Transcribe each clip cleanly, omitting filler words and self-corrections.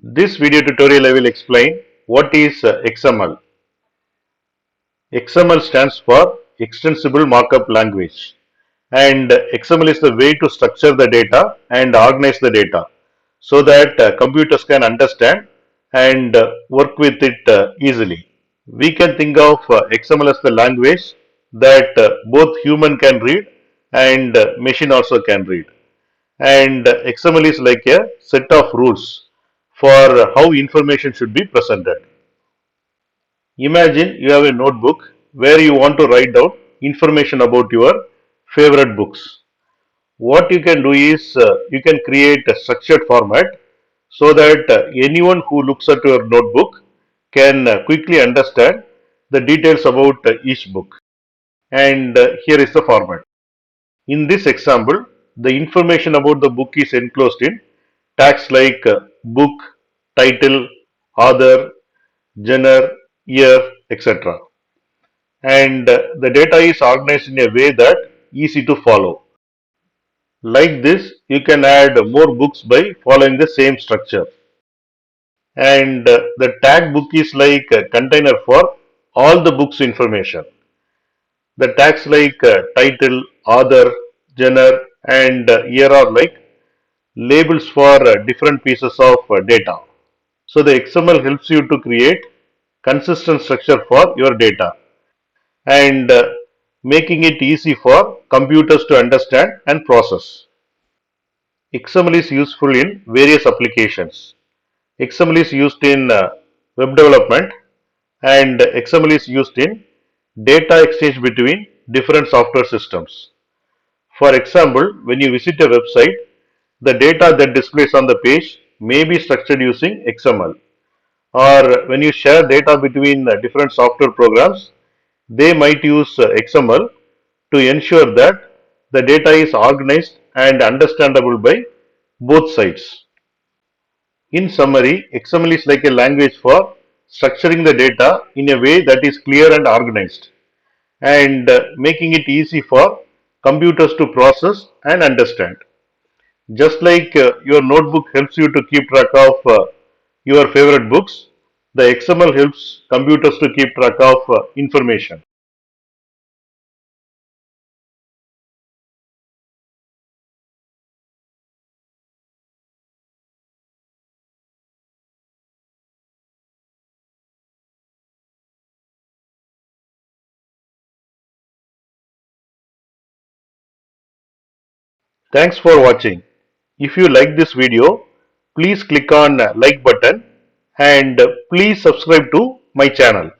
This video tutorial I will explain what is XML. XML stands for Extensible Markup Language, and XML is the way to structure the data and organize the data so that computers can understand and work with it easily. We can think of XML as the language that both human can read and machine also can read. And XML is like a set of rules for how information should be presented. Imagine you have a notebook where you want to write down information about your favorite books. What you can do is you can create a structured format so that anyone who looks at your notebook can quickly understand the details about each book. And here is the format. In this example, the information about the book is enclosed in tags like book, title, author, genre, year, etc. And the data is organized in a way that easy to follow. Like this, you can add more books by following the same structure. And the tag book is like a container for all the books information. The tags like title, author, genre, and year are like labels for different pieces of data. So the XML helps you to create consistent structure for your data and making it easy for computers to understand and process. XML is useful in various applications. XML is used in web development, and XML is used in data exchange between different software systems. For example, when you visit a website, the data that displays on the page may be structured using XML. Or when you share data between different software programs, they might use XML to ensure that the data is organized and understandable by both sides. In summary, XML is like a language for structuring the data in a way that is clear and organized, and making it easy for computers to process and understand. Just like your notebook helps you to keep track of your favorite books, the XML helps computers to keep track of information. Thanks for watching. If you like this video, please click on like button and please subscribe to my channel.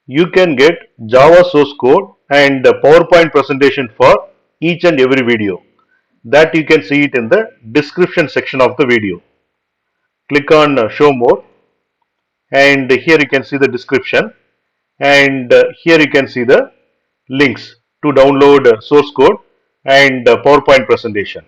You can get Java source code and PowerPoint presentation for each and every video. That you can see it in the description section of the video. Click on show more, and here you can see the description, and here you can see the links to download source code and PowerPoint presentation.